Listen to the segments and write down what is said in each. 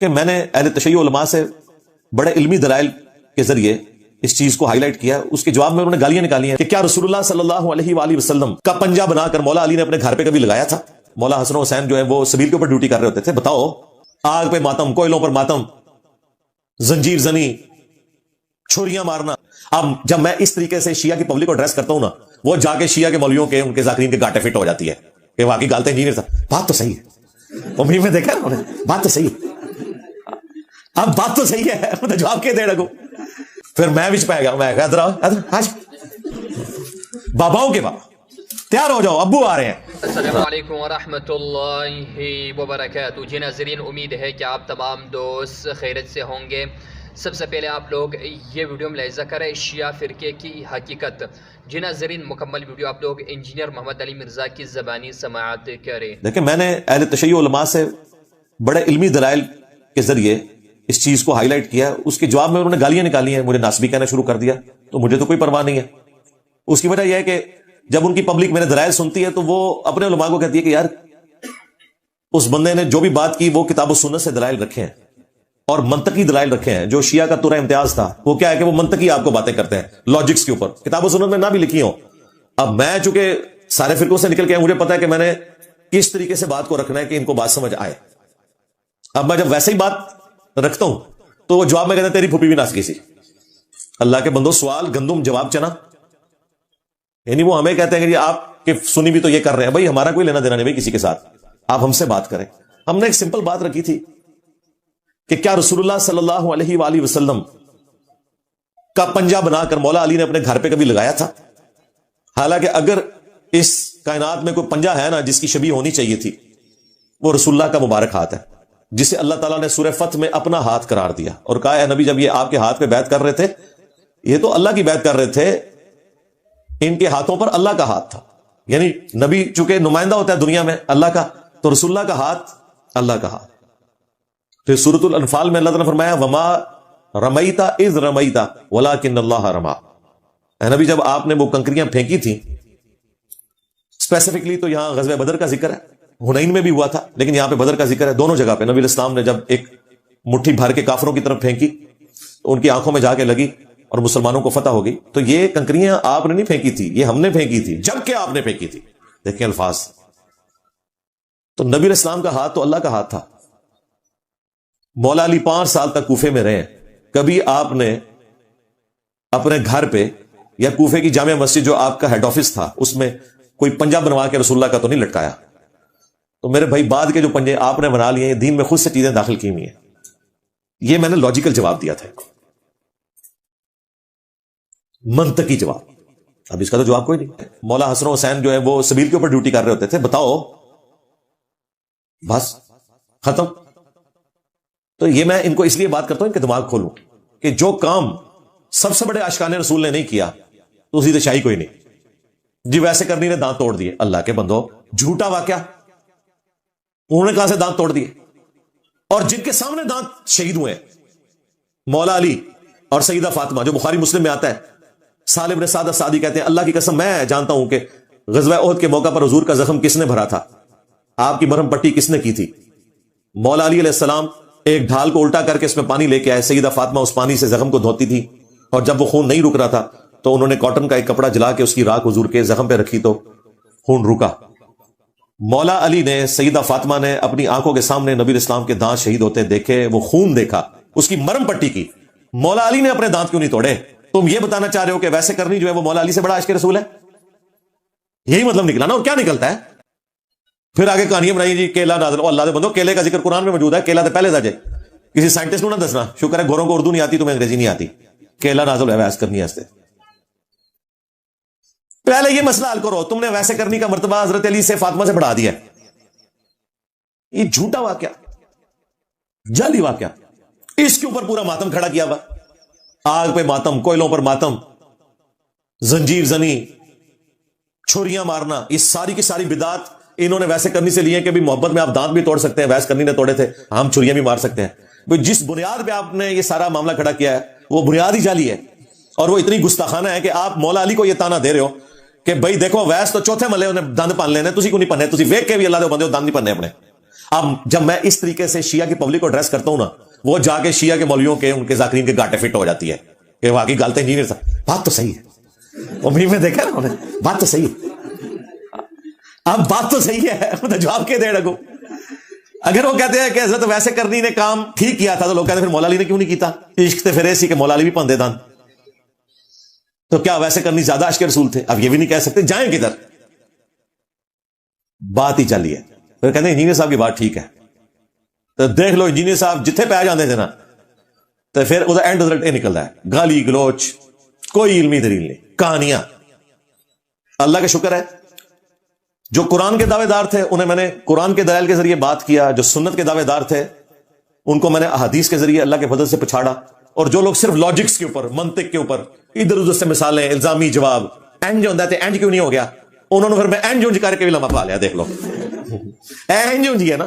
کہ میں نے اہل تشیع علماء سے بڑے علمی دلائل کے ذریعے اس چیز کو ہائی لائٹ کیا. اس کے جواب میں انہوں نے گالیاں نکالی ہیں کہ کیا رسول اللہ صلی اللہ علیہ وآلہ وسلم کا پنجہ بنا کر مولا علی نے اپنے گھر پہ کبھی لگایا تھا؟ مولا حسن و حسین جو ہے وہ سبیل کے اوپر ڈیوٹی کر رہے ہوتے تھے. بتاؤ، آگ پہ ماتم، کوئلوں پر ماتم، زنجیر زنی، چھریاں مارنا. اب جب میں اس طریقے سے شیعہ کی پبلک کو ایڈریس کرتا ہوں نا، وہ جا کے شیعہ کے مولویوں کے، ان کے ذاکرین کے گاٹے فٹ ہو جاتی ہے کہ واقعی غلط انجینئر تھا. بات تو صحیح ہے، امید میں دیکھا نا، بات تو صحیح ہے. اب بات تو صحیح ہے، جواب کے دے رکھو. پھر میں بھی پہ گیا، میں ادھر آؤ، آج باباؤں کے بابا تیار ہو جاؤ، ابو آ رہے ہیں. السلام علیکم ورحمۃ اللہ وبرکاتہ. جی ناظرین، امید ہے کہ آپ تمام دوست خیریت سے ہوں گے. سب سے پہلے آپ لوگ یہ ویڈیو ملاحظہ کریں، شیعہ فرقے کی حقیقت. جی ناظرین، مکمل ویڈیو آپ لوگ انجینئر محمد علی مرزا کی زبانی سماعت کریں. دیکھیں، میں نے اہل تشیع علماء سے بڑے علمی دلائل کے ذریعے اس چیز کو ہائی لائٹ کیا. اس کے جواب میں انہوں نے گالیاں نکالی ہیں، مجھے ناسبی کہنا شروع کر دیا. تو مجھے تو کوئی پرواہ نہیں ہے. اس کی وجہ یہ ہے کہ جب ان کی پبلک میرے دلائل سنتی ہے تو وہ اپنے علماء کو کہتی ہے کہ یار اس بندے نے جو بھی بات کی وہ کتاب و سنت سے دلائل رکھے ہیں اور منطقی دلائل رکھے ہیں. جو شیعہ کا ترہ امتیاز تھا وہ کیا ہے کہ وہ منطقی آپ کو باتیں کرتے ہیں لاجکس کے اوپر، کتاب و سنت میں نہ بھی لکھی ہوں. اب میں چونکہ سارے فرقوں سے نکل کے مجھے پتا ہے کہ میں نے کس طریقے سے بات کو رکھنا ہے کہ ان کو بات سمجھ آئے. اب میں جب ویسے ہی بات رکھتا ہوں تو وہ جواب میں کہتے ہیں تیری پھوپھی بھی ناسکی سی. اللہ کے بندو، سوال گندم جواب چنا. یعنی وہ ہمیں کہتے ہیں کہ آپ کے سنی بھی تو یہ کر رہے ہیں. بھائی ہمارا کوئی لینا دینا نہیں بھائی کسی کے ساتھ، آپ ہم سے بات کریں. ہم نے ایک سمپل بات رکھی تھی کہ کیا رسول اللہ صلی اللہ علیہ وآلہ وسلم کا پنجہ بنا کر مولا علی نے اپنے گھر پہ کبھی لگایا تھا؟ حالانکہ اگر اس کائنات میں کوئی پنجہ ہے نا جس کی شبیہ ہونی چاہیے تھی، وہ رسول اللہ کا مبارک ہاتھ ہے، جسے اللہ تعالیٰ نے سورہ فتح میں اپنا ہاتھ قرار دیا اور کہا اے نبی، جب یہ آپ کے ہاتھ پہ بیعت کر رہے تھے، یہ تو اللہ کی بیعت کر رہے تھے، ان کے ہاتھوں پر اللہ کا ہاتھ تھا. یعنی نبی چونکہ نمائندہ ہوتا ہے دنیا میں اللہ کا، تو رسول اللہ کا ہاتھ اللہ کا ہاتھ. پھر سورۃ الانفال میں اللہ تعالیٰ نے فرمایا وما رمیتا اذ رمیتا ولکن اللہ رما. اے نبی، جب آپ نے وہ کنکریاں پھینکی تھیں، اسپیسیفکلی تو یہاں غزوہ بدر کا ذکر ہے، حنین میں بھی ہوا تھا لیکن یہاں پہ بدر کا ذکر ہے. دونوں جگہ پہ نبی علیہ السلام نے جب ایک مٹھی بھر کے کافروں کی طرف پھینکی تو ان کی آنکھوں میں جا کے لگی اور مسلمانوں کو فتح ہو گئی. تو یہ کنکریاں آپ نے نہیں پھینکی تھی، یہ ہم نے پھینکی تھی، جبکہ آپ نے پھینکی تھی. دیکھیں الفاظ. تو نبی علیہ السلام کا ہاتھ تو اللہ کا ہاتھ تھا. مولا علی 5 سال تک کوفے میں رہے، کبھی آپ نے اپنے گھر پہ یا کوفے کی جامع مسجد جو آپ کا ہیڈ آفس تھا اس میں کوئی پنجہ بنوا کے رسول اللہ کا تو نہیں لٹکایا. تو میرے بھائی بعد کے جو پنجے آپ نے بنا لیے ہیں، دین میں خود سے چیزیں داخل کی ہوئی ہیں. یہ میں نے لاجیکل جواب دیا تھا، منطقی جواب. اب اس کا تو جواب کوئی نہیں. مولا حسن و حسین جو ہے وہ سبیل کے اوپر ڈیوٹی کر رہے ہوتے تھے. بتاؤ، بس ختم. تو یہ میں ان کو اس لیے بات کرتا ہوں کہ دماغ کھولوں کہ جو کام سب سے بڑے عاشقان رسول نے نہیں کیا تو اسی سے شاہی کوئی نہیں. جی ویسے کرنی نے دانت توڑ دیے. اللہ کے بندو، جھوٹا واقعہ. انہوں نے کہاں سے دانت توڑ دیے؟ اور جن کے سامنے دانت شہید ہوئے، مولا علی اور سیدہ فاطمہ، جو بخاری مسلم میں آتا ہے. سالم بن سعد السعدی کہتے ہیں اللہ کی قسم میں جانتا ہوں کہ غزوہ احد کے موقع پر حضور کا زخم کس نے بھرا تھا، آپ کی مرہم پٹی کس نے کی تھی. مولا علی علیہ السلام ایک ڈھال کو الٹا کر کے اس میں پانی لے کے آئے. سیدہ فاطمہ اس پانی سے زخم کو دھوتی تھی اور جب وہ خون نہیں رک رہا تھا تو انہوں نے کاٹن کا ایک کپڑا جلا کے اس کی راکھ حضور کے زخم پہ رکھی تو خون رکا. مولا علی نے، سیدہ فاطمہ نے اپنی آنکھوں کے سامنے نبی اسلام کے دانت شہید ہوتے دیکھے، وہ خون دیکھا، اس کی مرہم پٹی کی. مولا علی نے اپنے دانت کیوں نہیں توڑے؟ تم یہ بتانا چاہ رہے ہو کہ ویسے کرنی جو ہے وہ مولا علی سے بڑا عاشق رسول ہے؟ یہی مطلب نکلا نا. اور کیا نکلتا ہے پھر آگے کہانیاں بنائی جی کیلا نازل. اللہ دے بندو، کیلے کا ذکر قرآن میں موجود ہے. کیلا تو پہلے تھا جائے، کسی سائنٹسٹ کو نہ دسنا. شکر ہے گوروں کو اردو نہیں آتی، تمہیں انگریزی نہیں آتی. کیلا نازل ہے ویسے کرنی ہے. پہلے یہ مسئلہ حل کرو. تم نے ویسے کرنی کا مرتبہ حضرت علی سے فاطمہ سے بڑھا دیا. یہ جھوٹا واقعہ، جعلی واقعہ. اس کے اوپر پورا ماتم کھڑا کیا ہوا. آگ پہ ماتم، کوئلوں پر ماتم، زنجیر زنی، چھریاں مارنا، یہ ساری کی ساری بدعات انہوں نے ویسے کرنی سے لی ہے کہ بھی محبت میں آپ دانت بھی توڑ سکتے ہیں، ویسے کرنی نے توڑے تھے، ہم چھریاں بھی مار سکتے ہیں. جس بنیاد پہ آپ نے یہ سارا معاملہ کھڑا کیا ہے وہ بنیاد ہی جعلی ہے. اور وہ اتنی گستاخانہ ہے کہ آپ مولا علی کو یہ تانا دے رہے ہو کہ بھائی دیکھو ویس تو چوتھے ملے انہیں دند پن لینے، تسی کو نہیں پننے، تسی ویک کے بھی اللہ دے بندے ہو دند نہیں پننے اپنے. اب جب میں اس طریقے سے شیعہ کی پبلک کو ایڈریس کرتا ہوں نا، وہ جا کے شیعہ کے مولویوں کے ان کے ذاکرین کے گاٹے فٹ ہو جاتی ہے کہ واقعی غلط انجینئر تھا، بات تو صحیح ہے، وہ میں دیکھا نا انہیں، بات تو صحیح ہے، اب بات تو صحیح ہے، جواب کے دے رکھو۔ اگر وہ کہتے ہیں کہ حضرت ویسے کرنی نے کام ٹھیک کیا تھا تو لوگ کہتے ہیں پھر مولا علی نے کیوں نہیں کیتا؟ عشق تے پھر ایسی کہ مولا علی بھی پندے دان، تو کیا ویسے کرنی زیادہ عشق رسول تھے؟ اب یہ بھی نہیں کہہ سکتے، جائیں کدھر؟ بات ہی چلی ہے۔ پھر کہتے ہیں انجینئر صاحب کی بات ٹھیک ہے، تو دیکھ لو انجینئر صاحب جتنے پہ آ جاتے تھے نا، تو پھر ادھر اینڈ رزلٹ یہ نکلتا ہے گالی گلوچ، کوئی علمی دلیل نہیں، کہانیاں۔ اللہ کا شکر ہے جو قرآن کے دعوے دار تھے انہیں میں نے قرآن کے دلائل کے ذریعے بات کیا، جو سنت کے دعوے دار تھے ان کو میں نے احادیث کے ذریعے اللہ کے فضل سے پچھاڑا، اور جو لوگ صرف لاجکس کے اوپر، منطق کے اوپر ادھر ادھر سے مثالیں، الزامی جواب، اینج ہوتا ہے اینج کیوں نہیں ہو گیا، انہوں نے پھر میں اینج اونج کر کے بھی لمحہ پا لیا، دیکھ لو اینج اونج ہے نا۔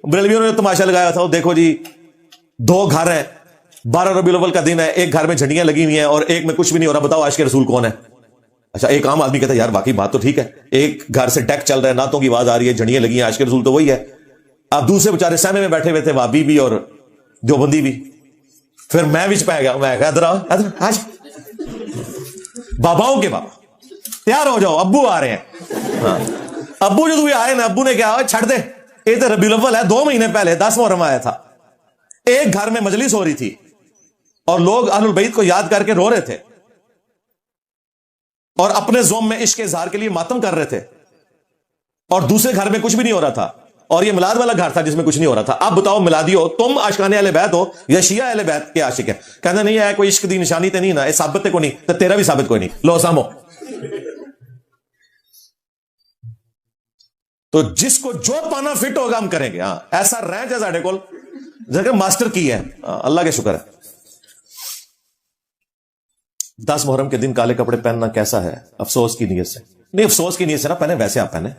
بریلویوں نے تماشا لگایا تھا، دیکھو جی 2 گھر ہیں، 12 ربیع الاول کا دن ہے، ایک گھر میں جھنڈیاں لگی ہوئی ہیں اور ایک میں کچھ بھی نہیں ہو رہا، بتاؤ عاشق رسول کون ہے؟ اچھا ایک عام آدمی کہتا ہے یار واقعی بات تو ٹھیک ہے، ایک گھر سے ڈیک چل رہا ہے، نعتوں کی آواز آ رہی ہے، جھنڈیاں لگی ہیں، عاشق رسول تو وہی ہے۔ اب دوسرے بیچارے سہمے میں بیٹھے ہوئے تھے، وابی بھی اور دیوبندی بھی، پھر میں وچ پہ گیا، میں کہا ادھر آؤ، آج باباؤں کے بابا تیار ہو جاؤ، ابو آ رہے ہیں۔ ہاں ابو جو آئے نا، ابو نے کہا چھڑ دے، یہ تو ربیع الاول ہے، 2 مہینے پہلے 10 محرم آیا تھا، ایک گھر میں مجلس ہو رہی تھی اور لوگ اہل البیت کو یاد کر کے رو رہے تھے اور اپنے زوم میں عشق کے اظہار کے لیے ماتم کر رہے تھے، اور دوسرے گھر میں کچھ بھی نہیں ہو رہا تھا، اور یہ میلاد والا گھر تھا جس میں کچھ نہیں ہو رہا تھا۔ اب بتاؤ میلادی ہو تم، عاشقان اہل بیت ہو یا شیعہ اہل بیت کے عاشق ہیں؟ کہنا نہیں ہے کوئی عشق دی نشانی تے نہیں نا، یہ ثابت تے کوئی نہیں، تو تیرا بھی ثابت کوئی نہیں، لو سامو۔ تو جس کو جو پانا فٹ ہوگا ہم کریں گے، ہاں ایسا رینچ ہے ساڈے کول جگہ ماسٹر کی ہے، اللہ کے شکر ہے۔ 10 محرم کے دن کالے کپڑے پہننا کیسا ہے؟ افسوس کی نیت سے نہیں، افسوس کی نیت سے نہ پہنے، ویسے آپ پہنے۔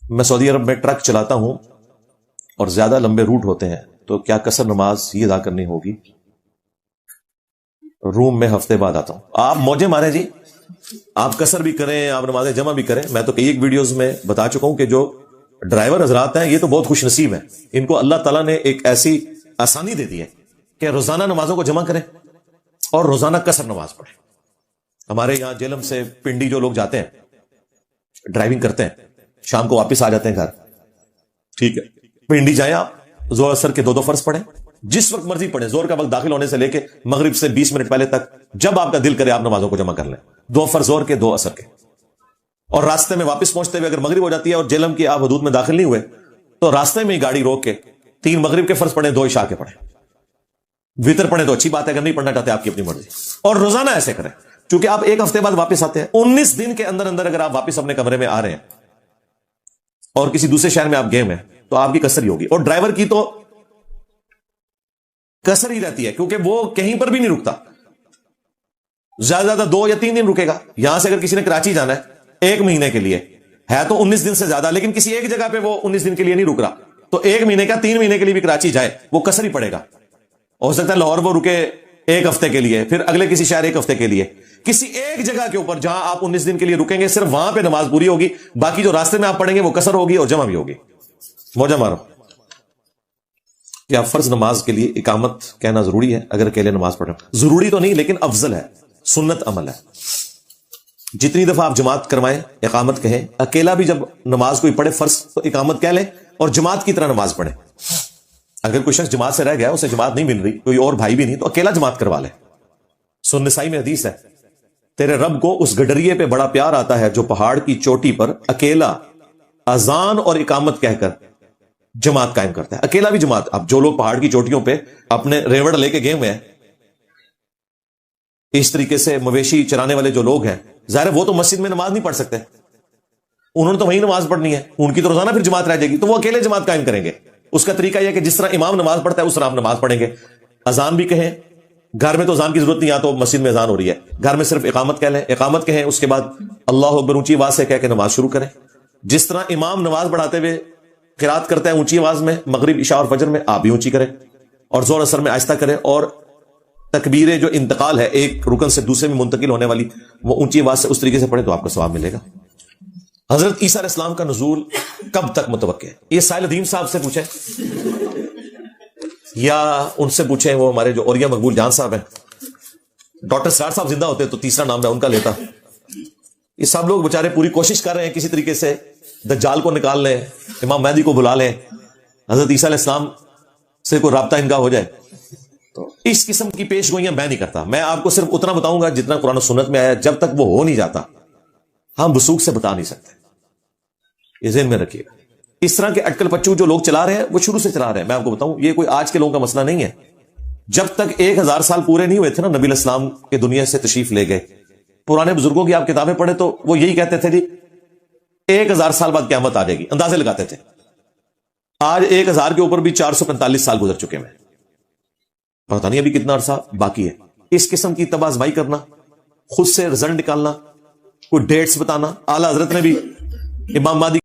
میں سعودی عرب میں ٹرک چلاتا ہوں اور زیادہ لمبے روٹ ہوتے ہیں، تو کیا قصر نماز یہ ادا کرنی ہوگی؟ روم میں ہفتے بعد آتا ہوں، آپ موجے ماریں جی، آپ قصر بھی کریں، آپ نماز جمع بھی کریں۔ میں تو کئی ایک ویڈیوز میں بتا چکا ہوں کہ جو ڈرائیور حضرات ہیں یہ تو بہت خوش نصیب ہیں، ان کو اللہ تعالیٰ نے ایک ایسی آسانی دے دی ہے کہ روزانہ نمازوں کو جمع کریں اور روزانہ قصر نماز پڑھیں۔ ہمارے یہاں جیلم سے پنڈی جو لوگ جاتے ہیں ڈرائیونگ کرتے ہیں، شام کو واپس آ جاتے ہیں گھر، ٹھیک ہے، پنڈی جائیں آپ، زور اثر کے 2 فرض پڑھیں، جس وقت مرضی پڑھیں، زور کا وقت داخل ہونے سے لے کے مغرب سے 20 منٹ پہلے تک، جب آپ کا دل کرے آپ نمازوں کو جمع کر لیں، 2 فرض زور کے 2 اثر کے۔ اور راستے میں واپس پہنچتے ہوئے اگر مغرب ہو جاتی ہے اور جیلم کی آپ حدود میں داخل نہیں ہوئے تو راستے میں ہی گاڑی روک کے 3 مغرب کے فرض پڑھیں، 2 عشاء کے پڑھیں، وتر پڑھیں تو اچھی بات ہے، اگر نہیں پڑھنا چاہتے آپ کی اپنی مرضی، اور روزانہ ایسے کریں، چونکہ آپ ایک ہفتے بعد واپس آتے ہیں، 19 دن کے اندر اندر اگر آپ واپس اپنے کمرے میں آ رہے ہیں اور کسی دوسرے شہر میں آپ گئے ہیں تو آپ کی قصر ہی ہوگی، اور ڈرائیور کی تو قصر ہی رہتی ہے کیونکہ وہ کہیں پر بھی نہیں رکتا، زیادہ زیادہ 2 یا 3 دن رکے گا۔ یہاں سے اگر کسی نے کراچی جانا ہے 1 مہینے کے لیے، ہے تو 19 دن سے زیادہ، لیکن کسی ایک جگہ پہ وہ 19 دن کے لیے نہیں رک رہا، تو 1 مہینے کا 3 مہینے کے لیے بھی کراچی جائے وہ قصر ہی پڑے گا۔ ہو سکتا ہے لاہور وہ رکے 1 ہفتے کے لیے، پھر اگلے کسی شہر 1 ہفتے کے لیے، کسی ایک جگہ کے اوپر جہاں آپ 19 دن کے لیے رکیں گے صرف وہاں پہ نماز پوری ہوگی، باقی جو راستے میں آپ پڑھیں گے وہ قصر ہوگی اور جمع بھی ہوگی۔ موجہ مارو، کیا فرض نماز کے لیے اقامت کہنا ضروری ہے اگر اکیلے نماز پڑھیں؟ ضروری تو نہیں لیکن افضل ہے، سنت عمل ہے۔ جتنی دفعہ آپ جماعت کروائیں اقامت کہیں، اکیلا بھی جب نماز کوئی پڑھے فرض تو اقامت کہہ لیں اور جماعت کی طرح نماز پڑھیں۔ اگر کوئی شخص جماعت سے رہ گیا، اسے جماعت نہیں مل رہی، کوئی اور بھائی بھی نہیں، تو اکیلا جماعت کروا لے۔ سنن نسائی میں حدیث ہے، تیرے رب کو اس گڈریے پہ بڑا پیار آتا ہے جو پہاڑ کی چوٹی پر اکیلا اذان اور اقامت کہہ کر جماعت قائم کرتا ہے۔ اکیلا بھی جماعت، اب جو لوگ پہاڑ کی چوٹیوں پہ اپنے ریوڑ لے کے گئے ہوئے ہیں، اس طریقے سے مویشی چرانے والے جو لوگ ہیں، ظاہر ہے وہ تو مسجد میں نماز نہیں پڑھ سکتے، انہوں نے تو وہیں نماز پڑھنی ہے، ان کی تو روزانہ پھر جماعت رہ جائے گی، تو وہ اکیلے جماعت قائم کریں گے۔ اس کا طریقہ یہ ہے کہ جس طرح امام نماز پڑھتا ہے اس طرح آپ نماز پڑھیں گے۔ اذان بھی کہیں، گھر میں تو اذان کی ضرورت نہیں، یہاں تو مسجد میں اذان ہو رہی ہے، گھر میں صرف اقامت کہہ لیں، اقامت کہیں، اس کے بعد اللہ اکبر اونچی آواز سے کہہ کے نماز شروع کریں۔ جس طرح امام نماز پڑھاتے ہوئے قرات کرتا ہے اونچی آواز میں، مغرب عشاء اور فجر میں، آپ بھی اونچی کریں، اور زور اثر میں آہستہ کریں، اور تکبیریں جو انتقال ہے ایک رکن سے دوسرے میں منتقل ہونے والی، وہ اونچی آواز سے اس طریقے سے پڑھیں تو آپ کو ثواب ملے گا۔ حضرت عیسیٰ علیہ السلام کا نزول کب تک متوقع ہے؟ یہ سائل ادیم صاحب سے پوچھیں یا ان سے پوچھیں، وہ ہمارے جو اوریا مقبول جان صاحب ہیں. ڈاکٹر سرار صاحب زندہ ہوتے تو تیسرا نام میں ان کا لیتا. یہ سب لوگ بےچارے پوری کوشش کر رہے ہیں کسی طریقے سے دجال کو نکال لیں، امام مہدی کو بلا لیں، حضرت عیسیٰ علیہ السلام سے کوئی رابطہ ان کا ہو جائے. تو اس قسم کی پیش گوئیاں میں نہیں کرتا. میں آپ کو صرف اتنا بتاؤں گا جتنا قرآن و سنت میں آیا. جب تک وہ ہو نہیں جاتا ہم وثوق سے بتا نہیں سکتے. یہ ذہن میں رکھیے گا. اس طرح کے اٹکل پچو جو لوگ چلا رہے ہیں وہ شروع سے چلا رہے ہیں. میں آپ کو بتاؤں یہ کوئی آج کے لوگوں کا مسئلہ نہیں ہے. جب تک 1000 سال پورے نہیں ہوئے تھے نا نبی علیہ السلام کے دنیا سے تشریف لے گئے، پرانے بزرگوں کی آپ کتابیں پڑھیں تو وہ یہی کہتے تھے جی 1000 سال بعد قیامت آ جائے گی، اندازے لگاتے تھے. آج 1000 کے اوپر بھی 445 سال گزر چکے ہیں. پتہ نہیں ابھی کتنا عرصہ باقی ہے. اس قسم کی تباہ آزمائی کرنا، خود سے رزلٹ نکالنا، کوئی ڈیٹس بتانا. اعلیٰ حضرت نے بھی امام مہدی